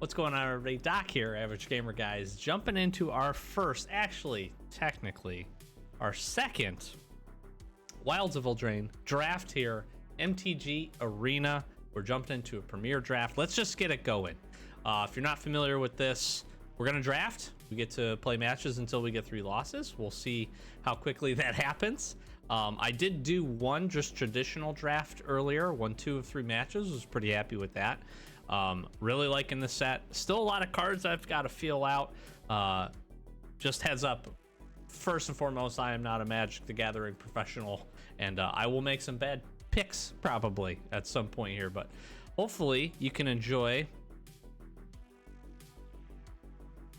What's going on, everybody? Doc here, Average Gamer Guys, jumping into our first, actually, technically, our second Wilds of Eldraine draft here, MTG Arena. We're jumping into a premier draft. Let's just get it going. If you're not familiar with this, we're going to draft. We get to play matches until we get 3 losses. We'll see how quickly that happens. I did do one just traditional draft earlier, won 2 of 3 matches, was pretty happy with that. Really liking the set. Still a lot of cards I've got to feel out. Just heads up, first and foremost, I am not a Magic the Gathering professional, and I will make some bad picks probably at some point here, but hopefully you can enjoy.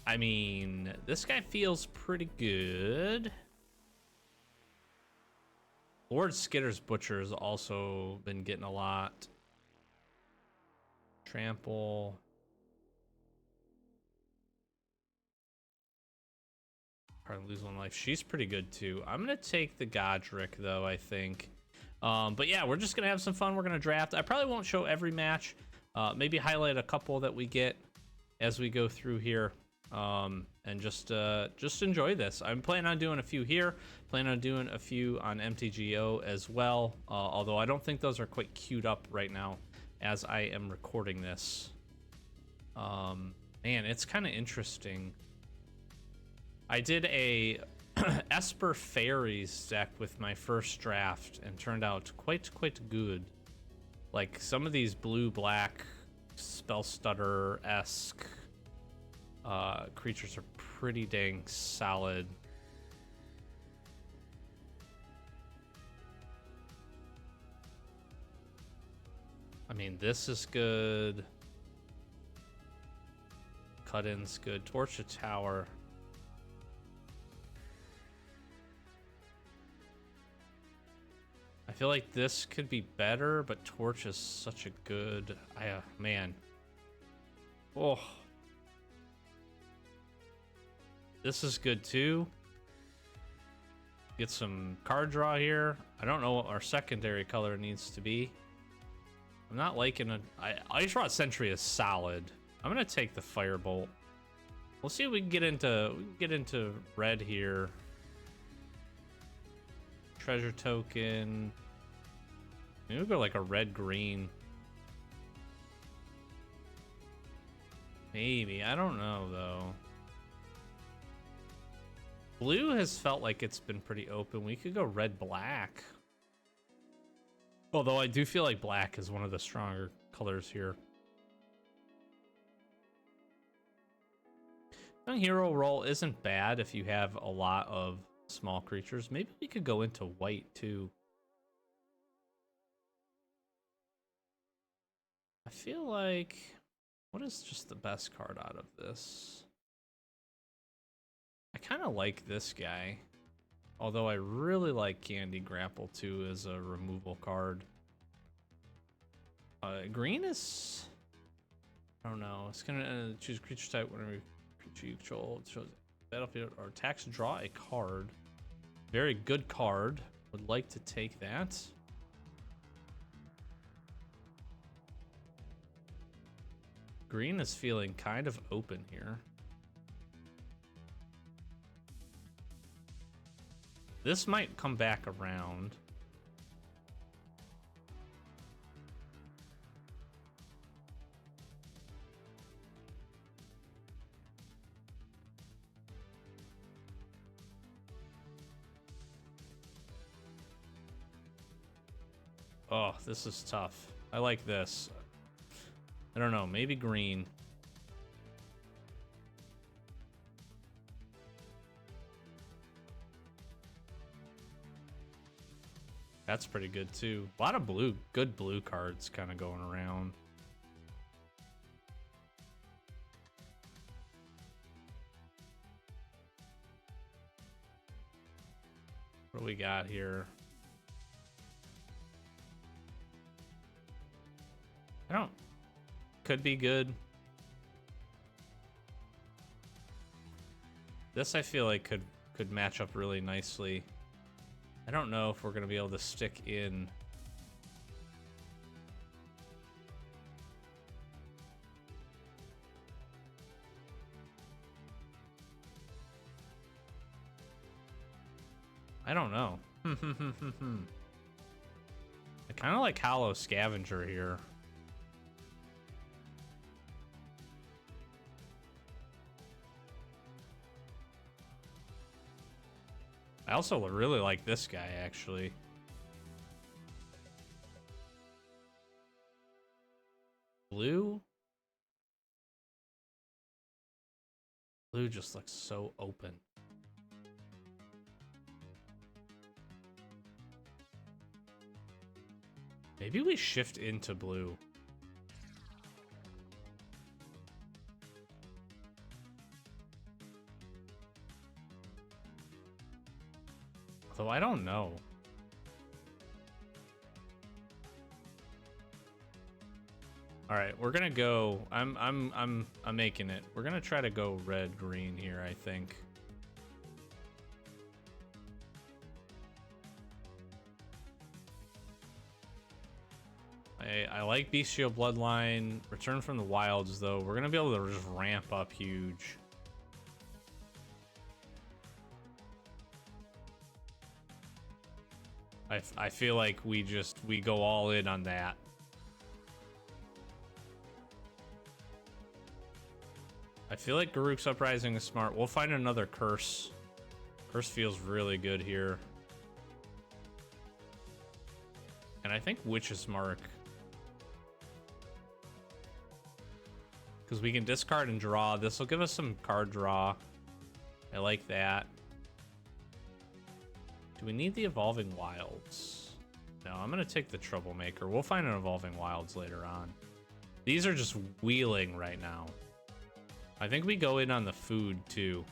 I mean, this guy feels pretty good. Lord Skitter's Butcher's also been getting a lot. Trample. Hardly lose 1 life. She's pretty good too. I'm gonna take the Godric though, I think. But yeah, we're just gonna have some fun. We're gonna draft. I probably won't show every match. Maybe highlight a couple that we get as we go through here. And just enjoy this. I'm planning on doing a few here, planning on doing a few on MTGO as well, although I don't think those are quite queued up right now as I am recording this. Man, it's kind of interesting. I did a Esper Fairies deck with my first draft and turned out quite good. Like some of these blue-black spell stutter-esque creatures are pretty dang solid. I mean, this is good. Cut-in's good. Torch a Tower. I feel like this could be better, but Torch is such a good... man. Oh. This is good too. Get some card draw here. I don't know what our secondary color needs to be. I'm not liking it. I draw Sentry is solid. I'm gonna take the Firebolt. We'll see if we can get into red here. Treasure token. Maybe we'll go like a red-green. Maybe. I don't know though. Blue has felt like it's been pretty open. We could go red-black. Although I do feel like black is one of the stronger colors here. Young Hero roll isn't bad if you have a lot of small creatures. Maybe we could go into white too. I feel like... what is just the best card out of this? I kind of like this guy, although I really like Candy Grapple too as a removal card. Green is... I don't know. It's gonna choose creature type whenever creature you control shows battlefield or attacks. Draw a card. Very good card. Would like to take that. Green is feeling kind of open here. This might come back around. Oh, this is tough. I like this. I don't know, maybe green. That's pretty good too. A lot of blue, good blue cards kind of going around. What do we got here? Could be good. This I feel like could match up really nicely. I don't know if we're gonna be able to stick in. I don't know. I kind of like Hollow Scavenger here. I also really like this guy, actually. Blue? Blue just looks so open. Maybe we shift into blue. Though I don't know. All right, we're gonna go. I'm making it. We're gonna try to go red green here, I think. I like Bestial Bloodline. Return from the Wilds, though. We're gonna be able to just ramp up huge. I feel like we go all in on that. I feel like Garruk's Uprising is smart. We'll find another curse. Curse feels really good here. And I think Witch's Mark. Because we can discard and draw. This will give us some card draw. I like that. Do we need the Evolving Wilds? No, I'm going to take the Troublemaker. We'll find an Evolving Wilds later on. These are just wheeling right now. I think we go in on the food, too.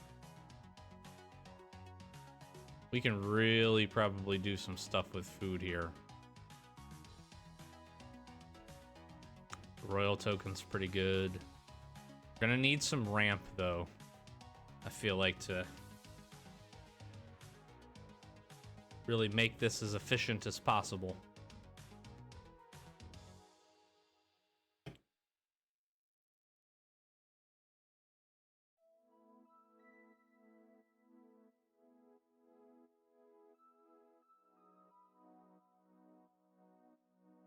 We can really probably do some stuff with food here. Royal Token's pretty good. We're gonna need some ramp, though. I feel like to really make this as efficient as possible.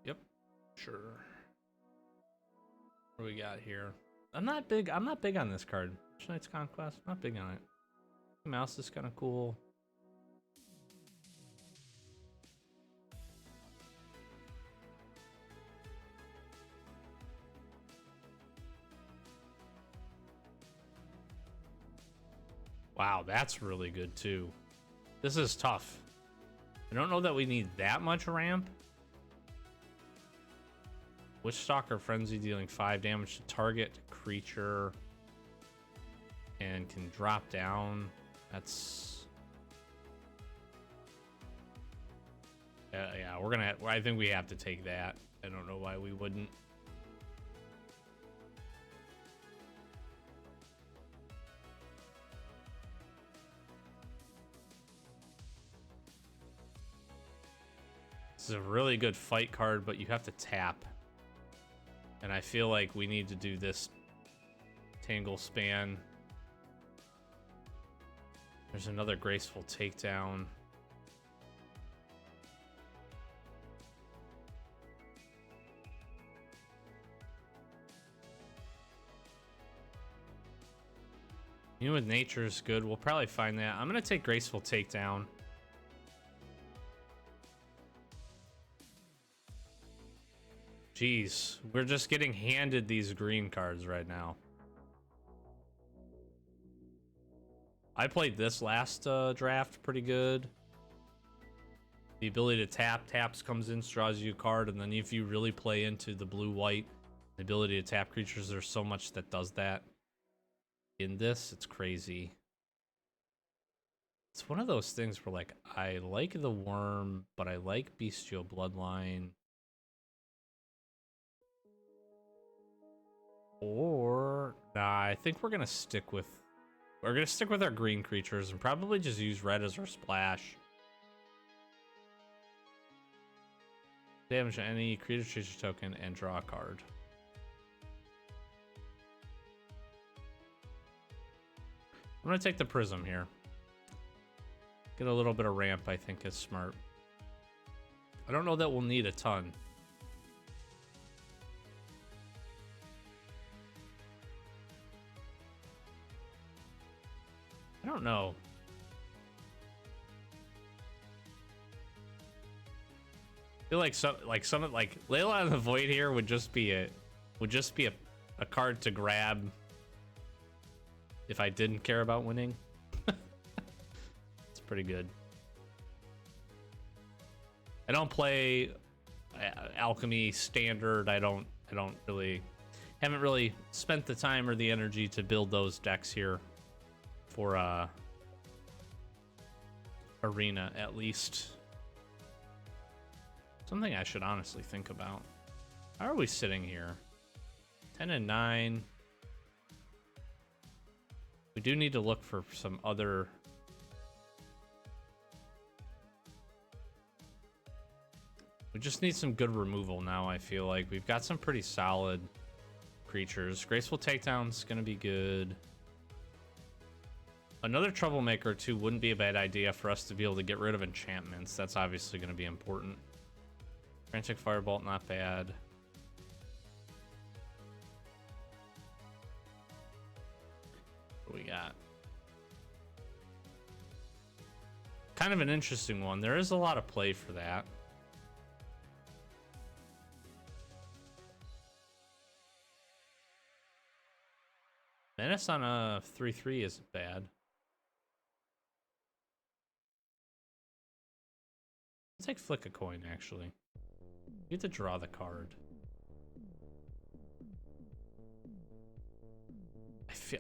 Yep, sure. What do we got here? I'm not big on this card. Knight's Conquest, not big on it. Mouse is kind of cool. Wow, that's really good too. This is tough. I don't know that we need that much ramp. Witchstalker Frenzy dealing 5 damage to target creature and can drop down. That's yeah, we're gonna I think we have to take that. I don't know why we wouldn't. This is a really good fight card, but you have to tap. And I feel like we need to do this Tangle Span. There's another Graceful Takedown. You know, with Nature is good. We'll probably find that. I'm going to take Graceful Takedown. Jeez, we're just getting handed these green cards right now. I played this last draft pretty good. The ability to taps comes in, draws you a card, and then if you really play into the blue-white, the ability to tap creatures, there's so much that does that. In this, it's crazy. It's one of those things where, like, I like the Worm, but I like Bestial Bloodline. Or nah, I think we're gonna stick with our green creatures and probably just use red as our splash. Damage any creature token and draw a card. I'm gonna take the Prism here. Get a little bit of ramp, I think, is smart. I don't know that we'll need a ton. I don't know. I feel like some like Layla in the Void here would just be a card to grab if I didn't care about winning. It's pretty good. I don't play Alchemy Standard. haven't really spent the time or the energy to build those decks here for Arena, at least. Something I should honestly think about. How are we sitting here? 10 and 9. We do need to look for some other... We just need some good removal now, I feel like. We've got some pretty solid creatures. Graceful Takedown's gonna be good. Another Troublemaker, too, wouldn't be a bad idea for us to be able to get rid of enchantments. That's obviously gonna be important. Frantic Firebolt, not bad. What do we got? Kind of an interesting one. There is a lot of play for that. Menace on a 3/3 isn't bad. Let's take Flick a Coin, actually. You have to draw the card.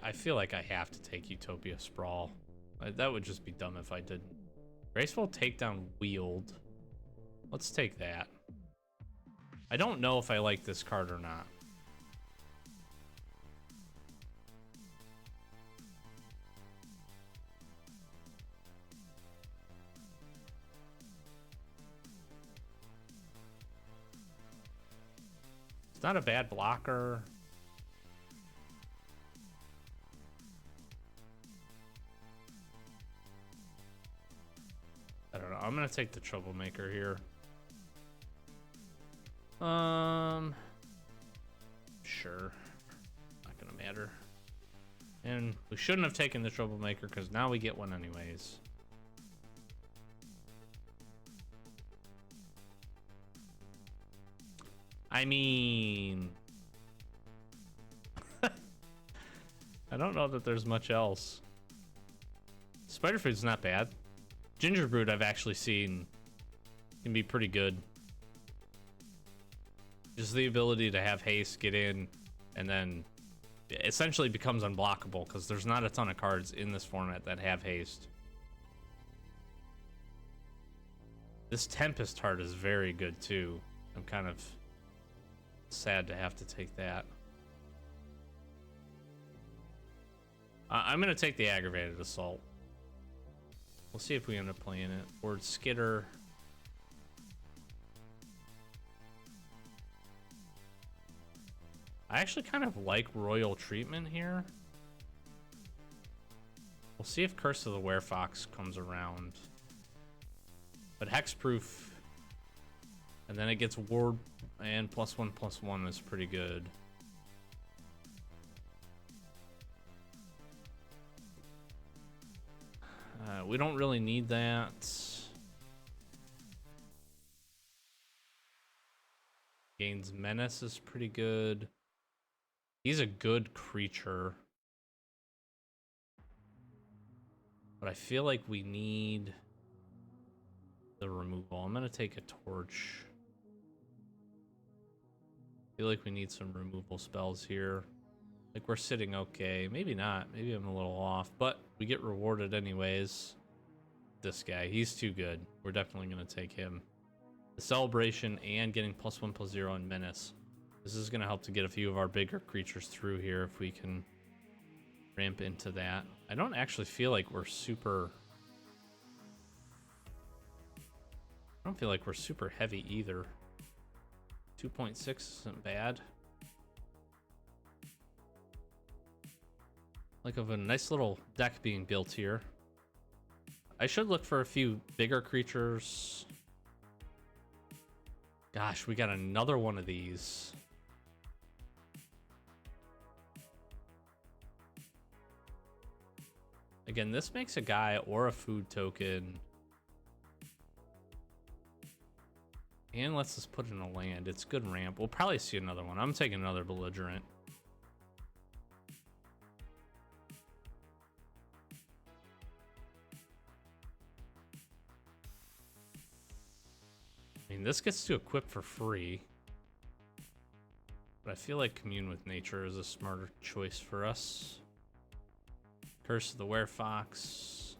I feel like I have to take Utopia Sprawl. That would just be dumb if I didn't. Graceful Takedown Wield. Let's take that. I don't know if I like this card or not. It's not a bad blocker. I don't know. I'm gonna take the Troublemaker here. Sure. Not gonna matter. And we shouldn't have taken the Troublemaker because now we get one anyways. I mean... I don't know that there's much else. Spider Food's not bad. Ginger Brood I've actually seen can be pretty good. Just the ability to have haste, get in, and then essentially becomes unblockable because there's not a ton of cards in this format that have haste. This Tempest Heart is very good too. I'm kind of sad to have to take that. I'm gonna take the Aggravated Assault. We'll see if we end up playing it. Board Skitter. I actually kind of like Royal Treatment here. We'll see if Curse of the Werefox comes around. But Hexproof, and then it gets Ward and +1/+1 is pretty good. We don't really need that. Gains Menace is pretty good. He's a good creature. But I feel like we need the removal. I'm gonna take a Torch. I feel like we need some removal spells here. Like we're sitting okay. Maybe not. Maybe I'm a little off. But we get rewarded anyways. This guy, he's too good. We're definitely gonna take him. The Celebration and getting +1/+0 and Menace. This is gonna help to get a few of our bigger creatures through here if we can ramp into that. I don't actually feel like we're super... I don't feel like we're super heavy either. 2.6 isn't bad. Like of a nice little deck being built here. I should look for a few bigger creatures. Gosh, we got another one of these. Again, this makes a guy or a food token. And lets us put in a land. It's good ramp. We'll probably see another one. I'm taking another belligerent. I mean, this gets to equip for free. But I feel like Commune with Nature is a smarter choice for us. Curse of the Werefox.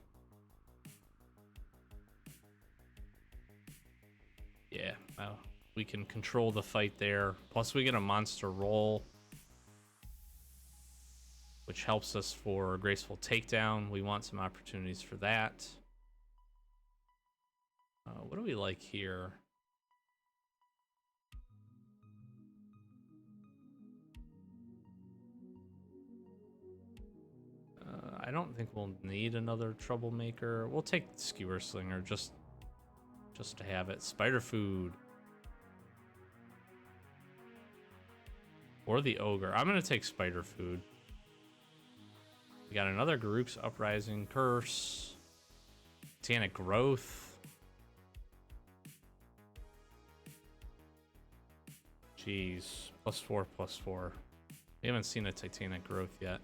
Yeah, well, we can control the fight there. Plus we get a monster roll, which helps us for graceful takedown. We want some opportunities for that. What do we like here? I don't think we'll need another troublemaker. We'll take Skewer Slinger just to have it. Spider Food. Or the Ogre. I'm going to take Spider Food. We got another Garruk's Uprising. Curse. Titanic Growth. Jeez. +4/+4. We haven't seen a Titanic Growth yet.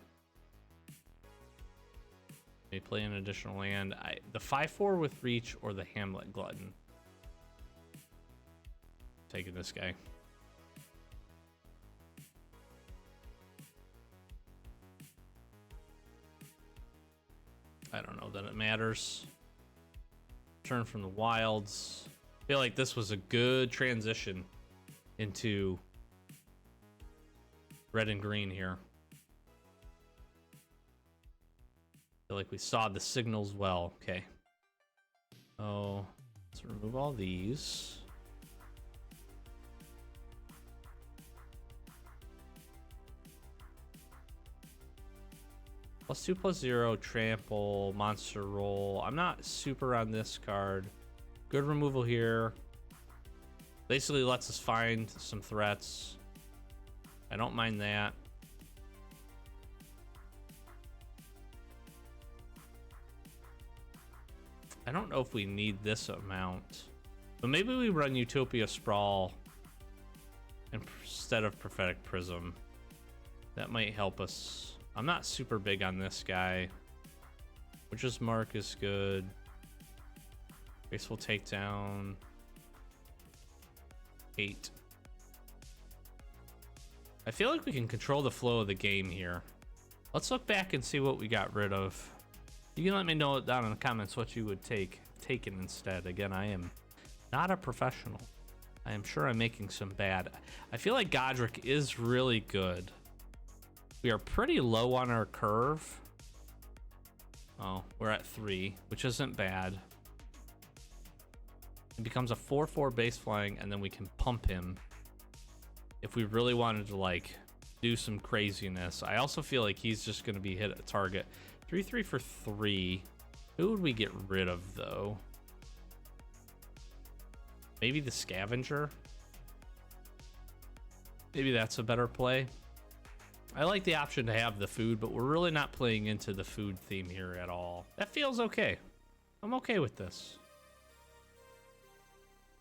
They play an additional land. The 5/4 with Reach or the Hamlet Glutton. Taking this guy. I don't know that it matters. Turn from the Wilds. I feel like this was a good transition into red and green here. I feel like we saw the signals well. Okay. Oh, let's remove all these. +2/+0, trample, monster roll. I'm not super on this card. Good removal here. Basically lets us find some threats. I don't mind that. I don't know if we need this amount, but maybe we run Utopia Sprawl instead of Prophetic Prism. That might help us. I'm not super big on this guy. Witch's Mark is good. Graceful Takedown. 8. I feel like we can control the flow of the game here. Let's look back and see what we got rid of. You can let me know down in the comments what you would taken instead. Again, I am not a professional. I am sure I'm making some bad. I feel like Godric is really good. We are pretty low on our curve. Oh, we're at 3, which isn't bad. It becomes a 4/4 base flying, and then we can pump him if we really wanted to like do some craziness. I also feel like he's just going to be hit at target. 3/3 for 3. Who would we get rid of though? Maybe the Scavenger. Maybe that's a better play. I like the option to have the food, but we're really not playing into the food theme here at all. That feels okay. I'm okay with this.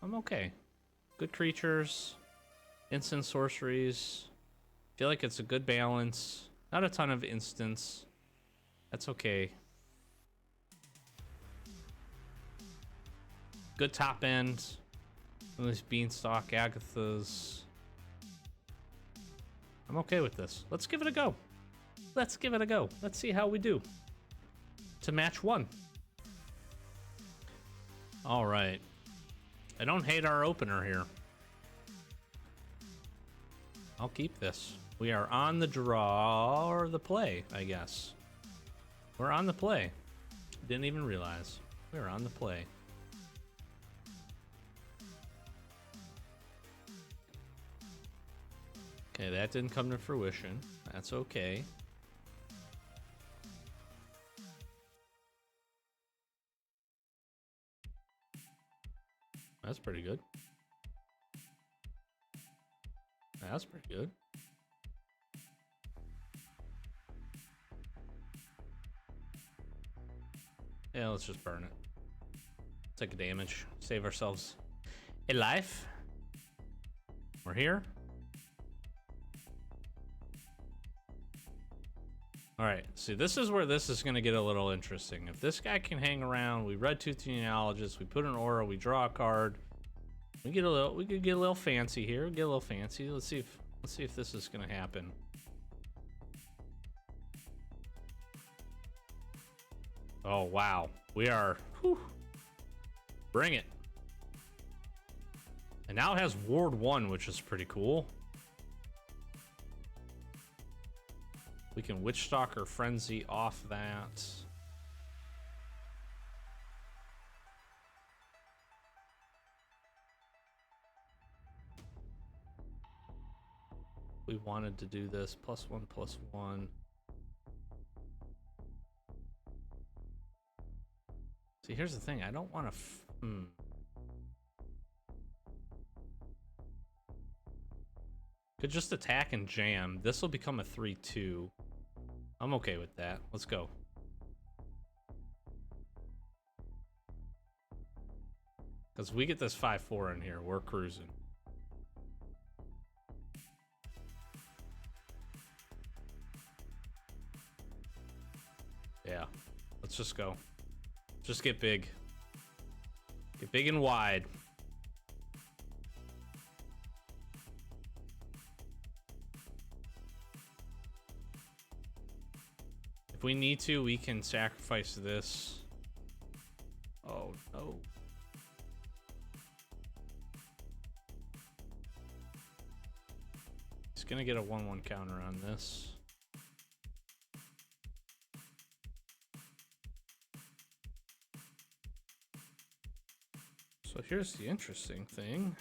I'm okay. Good creatures. Instant sorceries. Feel like it's a good balance. Not a ton of instants. That's okay. Good top end. Some of these Beanstalk, Agathas. I'm okay with this. Let's give it a go. Let's give it a go. Let's see how we do. To match 1. All right. I don't hate our opener here. I'll keep this. We are on the draw or the play, I guess. We're on the play. Didn't even realize. We're on the play. Okay, that didn't come to fruition. That's okay. That's pretty good. That's pretty good. Yeah, let's just burn it. Take a damage. Save ourselves a life. We're here. Alright, see, this is where this is going to get a little interesting. If this guy can hang around, we Red Tooth Genealogist, we put an aura, we draw a card. We could get a little fancy here. Get a little fancy. Let's see if this is going to happen. Oh, wow. We are... Whew. Bring it. And now it has Ward 1, which is pretty cool. We can Witchstalker Frenzy off that. We wanted to do this. +1/+1. See, here's the thing. I don't want to... Could just attack and jam. This will become a 3/2. I'm okay with that. Let's go. Because we get this 5/4 in here, we're cruising. Yeah, let's just go. Just get big. Get big and wide. If we need to, we can sacrifice this. Oh, no. He's gonna get a 1/1 counter on this. So here's the interesting thing.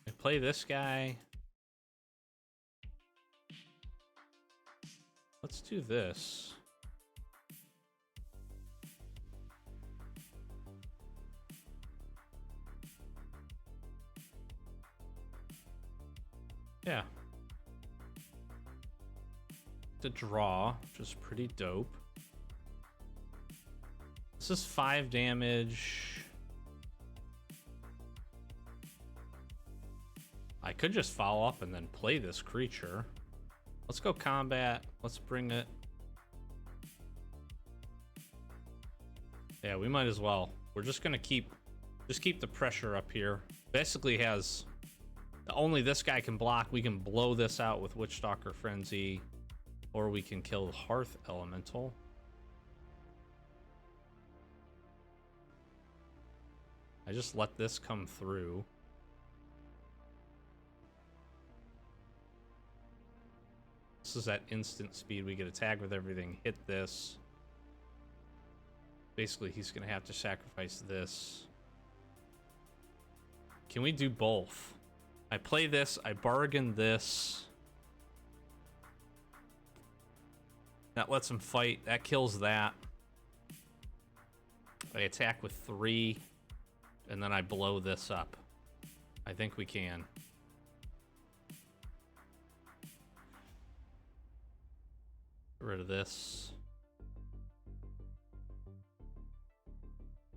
I play this guy. Let's do this. Yeah. To draw, which is pretty dope. This is 5 damage. I could just follow up and then play this creature. Let's go combat. Let's bring it. Yeah, we might as well. We're just gonna keep the pressure up here. Basically has only this guy can block. We can blow this out with Witchstalker Frenzy, or we can kill Hearth Elemental. I just let this come through. This is at instant speed. We get a tag with everything. Hit this. Basically, he's going to have to sacrifice this. Can we do both? I play this. I bargain this. That lets him fight. That kills that. I attack with 3. And then I blow this up. I think we can. Get rid of this.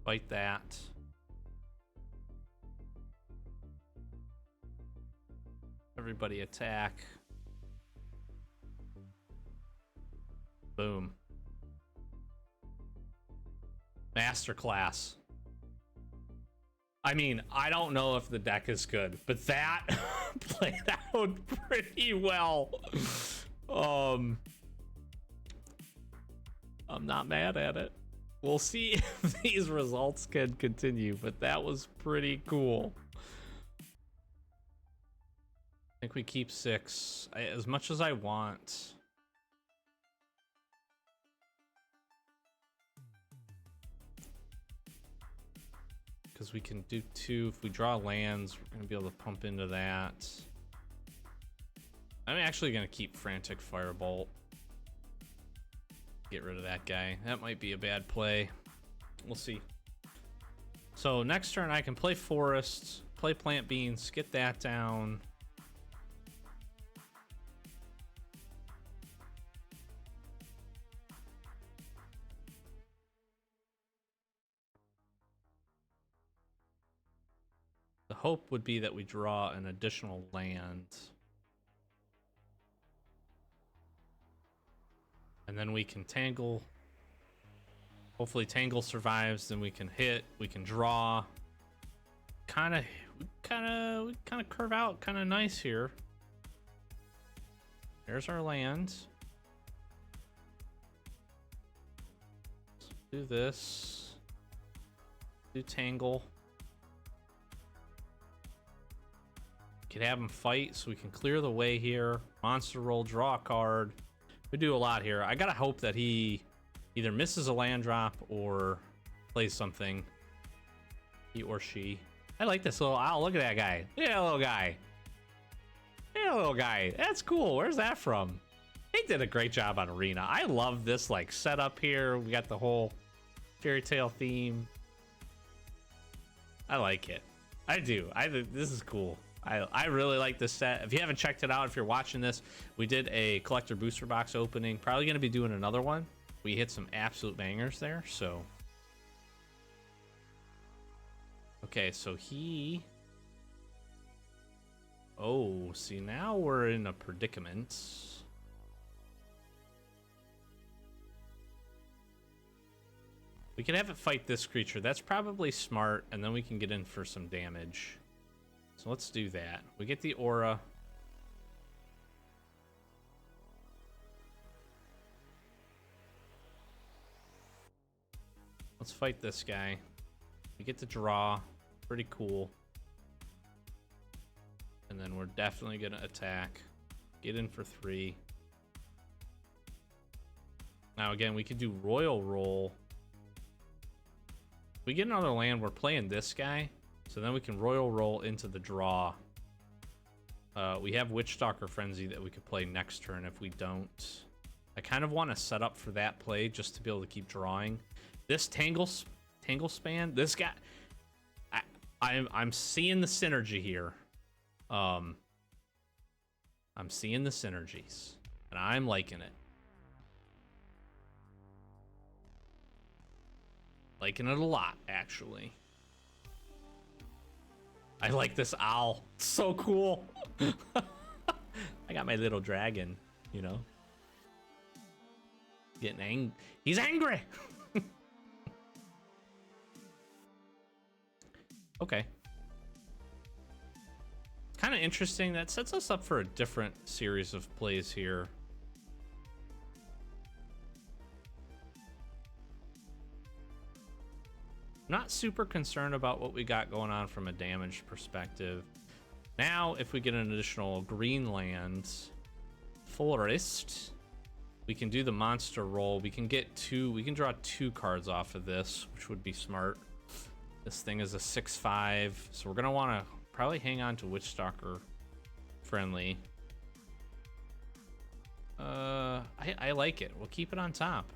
Fight that. Everybody attack. Boom. Masterclass. I mean, I don't know if the deck is good, but that played out pretty well. I'm not mad at it. We'll see if these results can continue, but that was pretty cool. I think we keep 6. As much as I want. Because we can do 2. If we draw lands, we're going to be able to pump into that. I'm actually going to keep Frantic Firebolt. Get rid of that guy. That might be a bad play. We'll see. So next turn I can play Forests, play Plant Beans, get that down. The hope would be that we draw an additional land. And then we can Tangle. Hopefully Tangle survives, then we can hit, we can draw. Kind of curve out kind of nice here. There's our land. Let's do this. Do Tangle. Could have him fight so we can clear the way here. Monster roll, draw a card. We do a lot here. I gotta hope that he either misses a land drop or plays something. He or she. I like this little owl. Look at that guy. Yeah, little guy. Yeah, little guy. That's cool. Where's that from? They did a great job on Arena. I love this like setup here. We got the whole fairy tale theme. I like it. I do. This is cool. I really like this set. If you haven't checked it out, if you're watching this, we did a collector booster box opening. Probably going to be doing another one. We hit some absolute bangers there, so. Okay, so he. Oh, see, now we're in a predicament. We can have it fight this creature. That's probably smart, and then we can get in for some damage. So let's do that. We get the aura. Let's fight this guy. We get to draw. Pretty cool. And then we're definitely going to attack. Get in for 3. Now again, we could do Royal Roll. If we get another land, we're playing this guy. So then we can Royal Roll into the draw. We have Witchstalker Frenzy that we could play next turn if we don't. I kind of want to set up for that play just to be able to keep drawing. This Tangle Span, this guy, I'm seeing the synergy here. I'm seeing the synergies, and I'm liking it. Liking it a lot, actually. I like this owl. It's so cool. I got my little dragon, you know. Getting angry. He's angry. Okay. Kind of interesting. That sets us up for a different series of plays here. Not super concerned about what we got going on from a damage perspective. Now, if we get an additional green land, forest, we can do the monster roll. We can get 2. We can draw 2 cards off of this, which would be smart. This thing is a 6/5, so we're gonna want to probably hang on to Witchstalker friendly. I like it. We'll keep it on top.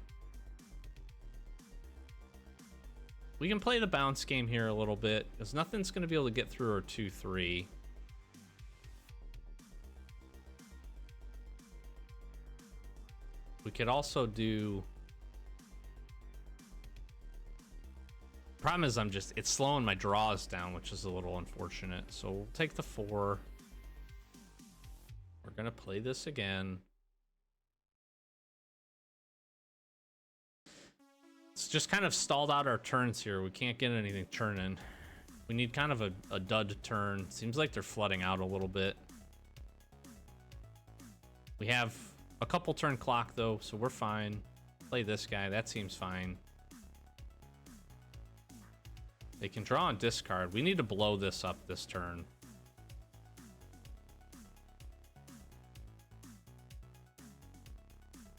We can play the bounce game here a little bit, because nothing's going to be able to get through our 2/3. We could also do... Problem is it's slowing my draws down, which is a little unfortunate. So we'll take the 4. We're going to play this again. It's just kind of stalled out our turns here. We can't get anything turning. We need kind of a dud turn. Seems like they're flooding out a little bit. We have a couple turn clock though, so we're fine. Play this guy. That seems fine. They can draw and discard. We need to blow this up this turn.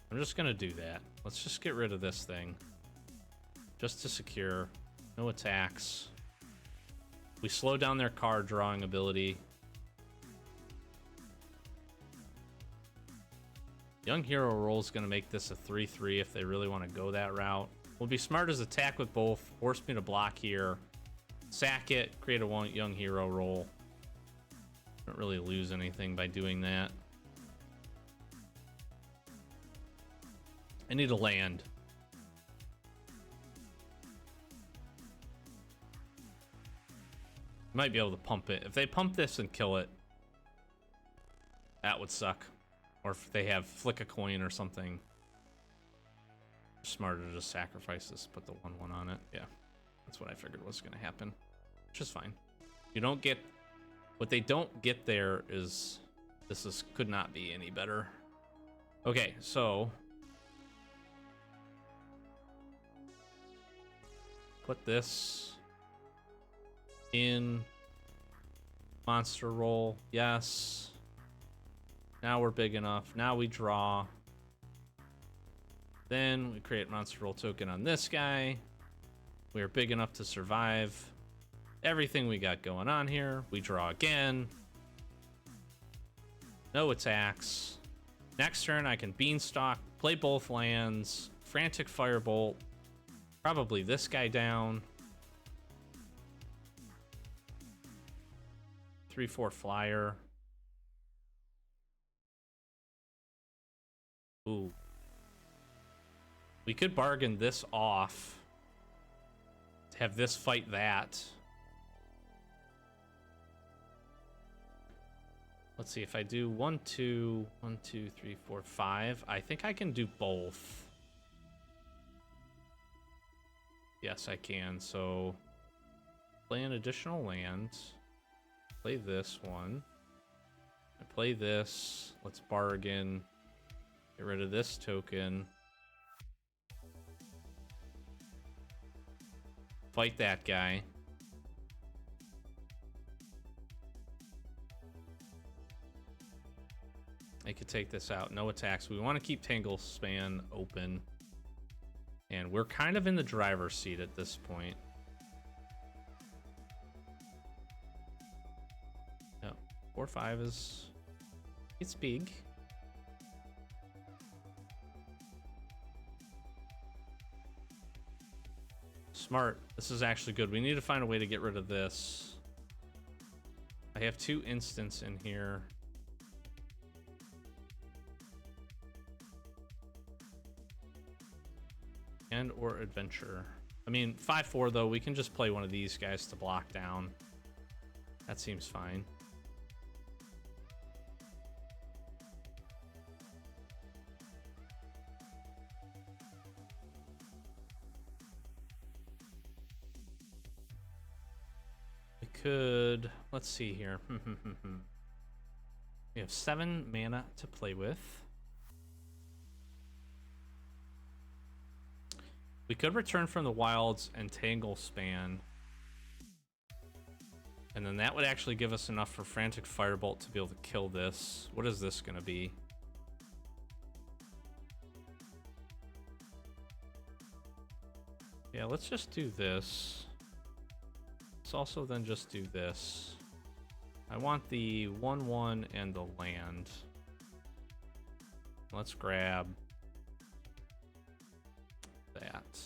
I'm just gonna do that. Let's just get rid of this thing. Just to secure. No attacks. We slow down their card drawing ability. Young Hero Roll is going to make this a 3/3 if they really want to go that route. Would be smart as attack with both, force me to block here, sack it, create a young hero roll. Don't really lose anything by doing that. I need a land. Might be able to pump it. If they pump this and kill it, that would suck. Or if they have flick a coin or something. Smarter to just sacrifice this, put the 1/1 on it. Yeah, that's what I figured was going to happen. Which is fine. You don't get... What they don't get there is... This could not be any better. Okay, so... Put this... in monster roll. Yes. Now we're big enough. Now we draw. Then we create monster roll token on this guy. We are big enough to survive everything we got going on here. We draw again. No attacks. Next turn I can beanstalk, play both lands, frantic firebolt, probably this guy down. 3/4 flyer. Ooh. We could bargain this off to have this fight that. Let's see if I do 1, 2, 1, 2, 3, 4, 5. I think I can do both. Yes, I can. So play an additional land. Play this one. I play this. Let's bargain. Get rid of this token. Fight that guy. I could take this out. No attacks. We want to keep Tangle Span open. And we're kind of in the driver's seat at this point. 4/5 is... It's big. Smart. This is actually good. We need to find a way to get rid of this. I have 2 instants in here. And or adventure. I mean, 5/4 though, we can just play one of these guys to block down. That seems fine. Could, let's see here. We have 7 mana to play with. We could return from the wilds and Tangle Span. And then that would actually give us enough for Frantic Firebolt to be able to kill this. What is this gonna be? Yeah, let's just do this. Let's also then just do this. I want the 1/1 and the land. Let's grab that.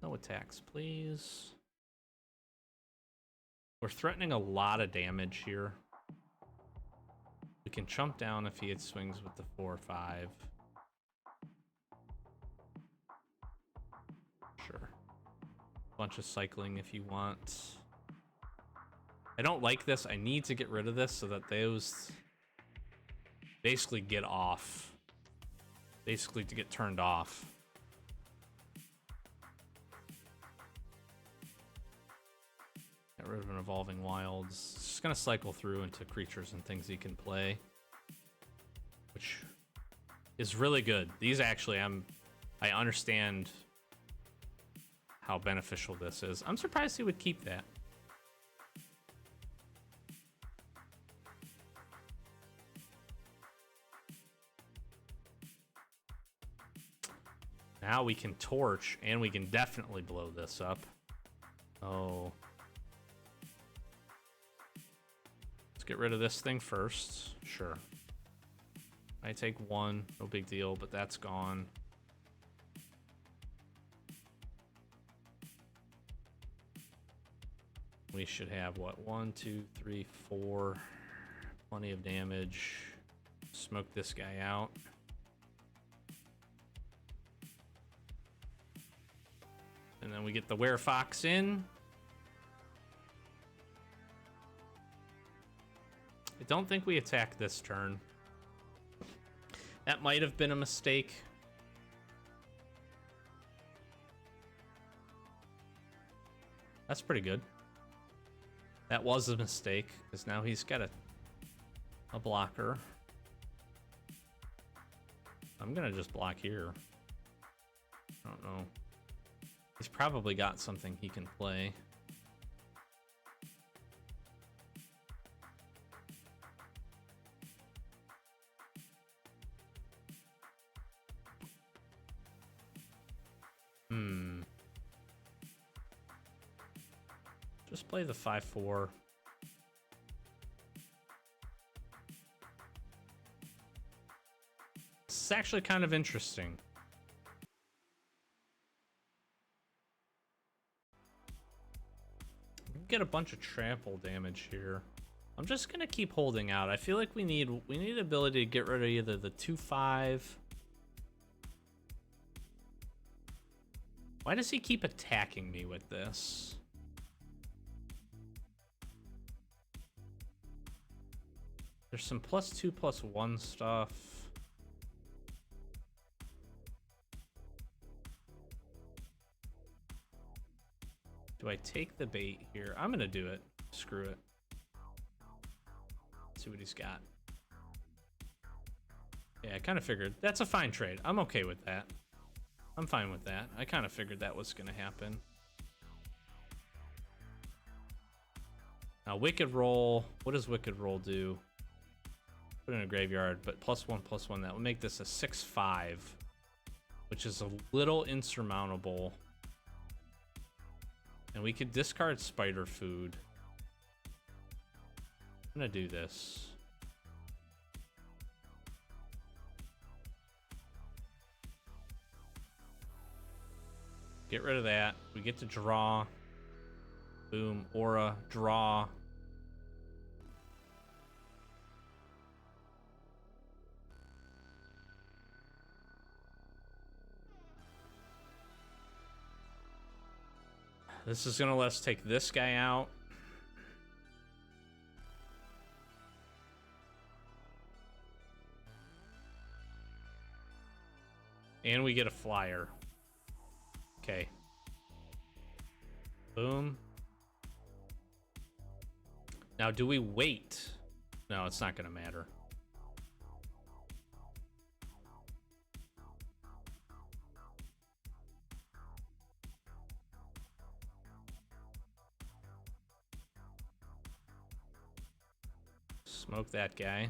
No attacks, please. We're threatening a lot of damage here. We can chump down if he swings with the 4/5. Sure. Bunch of cycling if you want. I don't like this. I need to get rid of this so that those basically get off. Basically to get turned off. Get rid of an Evolving Wilds. It's just gonna cycle through into creatures and things he can play, which is really good. These actually, I understand how beneficial this is. I'm surprised he would keep that. Now we can torch, and we can definitely blow this up. Oh. Let's get rid of this thing first. Sure. I take one, no big deal, but that's gone. We should have, what, 1, 2, 3, 4. Plenty of damage. Smoke this guy out. And then we get the Werefox in. I don't think we attack this turn. That might have been a mistake. That's pretty good. That was a mistake, because now he's got a blocker. I'm gonna just block here. I don't know. He's probably got something he can play. Just play the 5/4. This is actually kind of interesting. We get a bunch of trample damage here. I'm just gonna keep holding out. I feel like we need ability to get rid of either the 2/5. Why does he keep attacking me with this? There's some +2, +1 stuff. Do I take the bait here? I'm gonna do it. Screw it. Let's see what he's got. Yeah, I kind of figured. That's a fine trade. I'm okay with that. I'm fine with that. I kind of figured that was gonna happen. Now, Wicked Roll. What does Wicked Roll do? Put in a graveyard, but +1/+1. That would make this a 6/5, which is a little insurmountable. And we could discard Spider Food. I'm gonna do this. Get rid of that. We get to draw. Boom. Aura. Draw. This is gonna let us take this guy out. And we get a flyer. Okay. Boom. Now, do we wait? No, it's not gonna matter. Smoke that guy.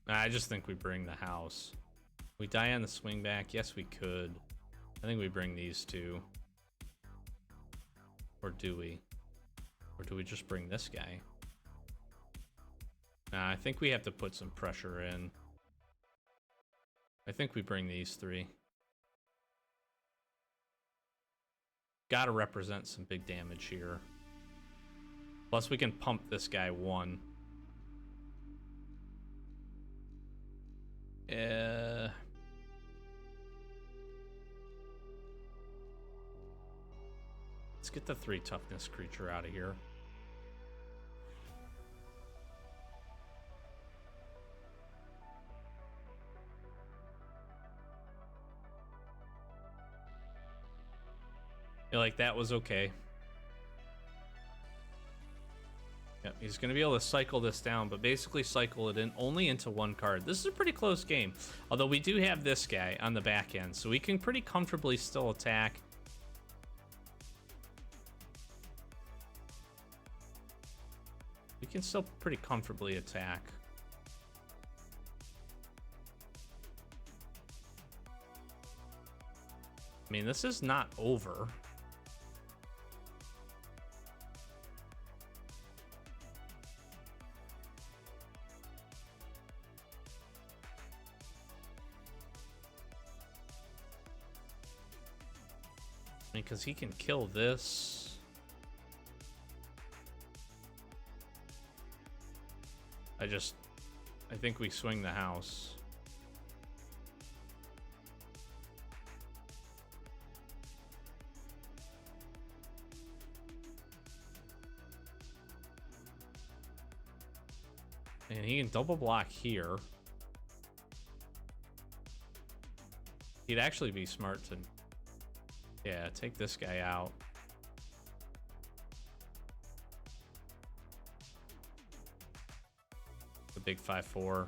Nah, I just think we bring the house. We die on the swing back. Yes, we could. I think we bring these two. Or do we? Or do we just bring this guy? Nah, I think we have to put some pressure in. I think we bring these three. Gotta represent some big damage here. Plus, we can pump this guy 1. Let's get the 3 toughness creature out of here. Feel like that was okay. Yep, he's going to be able to cycle this down, but basically cycle it in only into 1 card. This is a pretty close game, although we do have this guy on the back end, so we can pretty comfortably still attack. We can still pretty comfortably attack. I mean, this is not over. mean, because he can kill this. I think we swing the house. And he can double block here. He'd actually be smart to, yeah, take this guy out. The big 5/4.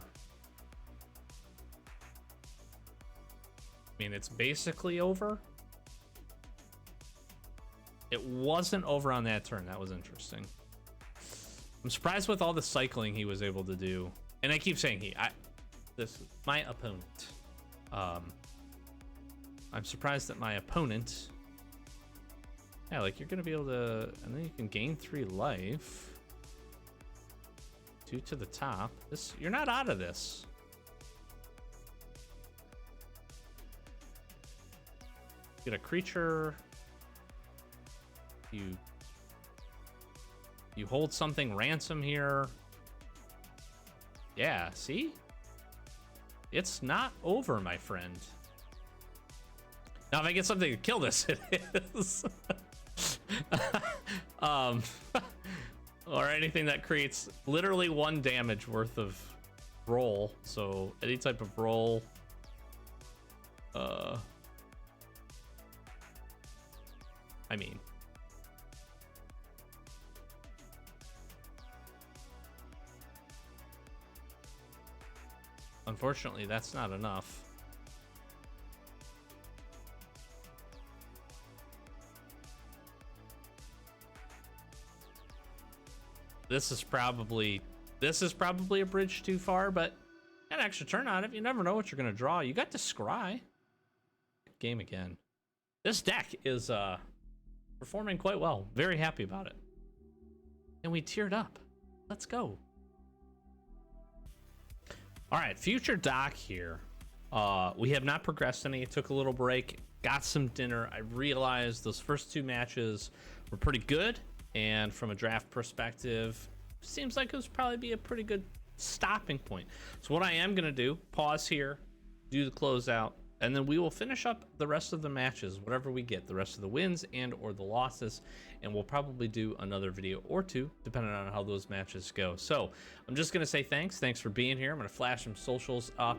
I mean, it's basically over. It wasn't over on that turn. That was interesting. I'm surprised with all the cycling he was able to do. And I keep saying my opponent. I'm surprised that my opponent, yeah, like you're gonna be able to, and then you can gain 3 life. 2 to the top. You're not out of this. Get a creature. You hold something ransom here. Yeah, see? It's not over, my friend. Now, if I get something to kill this, it is. Or anything that creates literally 1 damage worth of roll. So any type of roll. I mean. Unfortunately, that's not enough. This is probably a bridge too far, but an extra turn on it. You never know what you're gonna draw. You got to scry. Game again. This deck is performing quite well. Very happy about it. And we tiered up. Let's go. All right, future doc here. We have not progressed any. It took a little break. Got some dinner. I realized those first 2 matches were pretty good. And from a draft perspective, seems like it was probably be a pretty good stopping point. So what I am going to do, pause here, do the closeout, and then we will finish up the rest of the matches, whatever we get, the rest of the wins and or the losses, and we'll probably do another video or 2, depending on how those matches go. So I'm just going to say thanks for being here. I'm going to flash some socials up.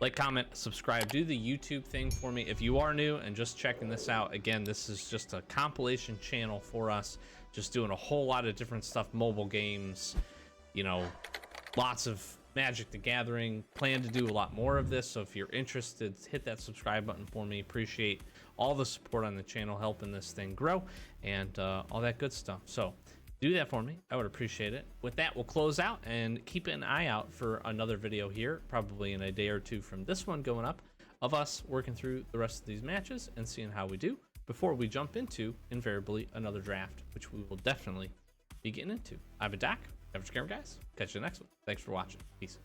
Like, comment, subscribe, do the YouTube thing for me. If you are new and just checking this out, again, this is just a compilation channel for us. Just doing a whole lot of different stuff, mobile games, you know, lots of Magic the Gathering. Plan to do a lot more of this, so if you're interested, hit that subscribe button for me. Appreciate all the support on the channel, helping this thing grow, and all that good stuff. So do that for me. I would appreciate it. With that, we'll close out and keep an eye out for another video here, probably in a day or 2 from this one going up, of us working through the rest of these matches and seeing how we do before we jump into, invariably, another draft, which we will definitely be getting into. I've been Doc, Average Gamer Guys. Catch you in the next one. Thanks for watching. Peace.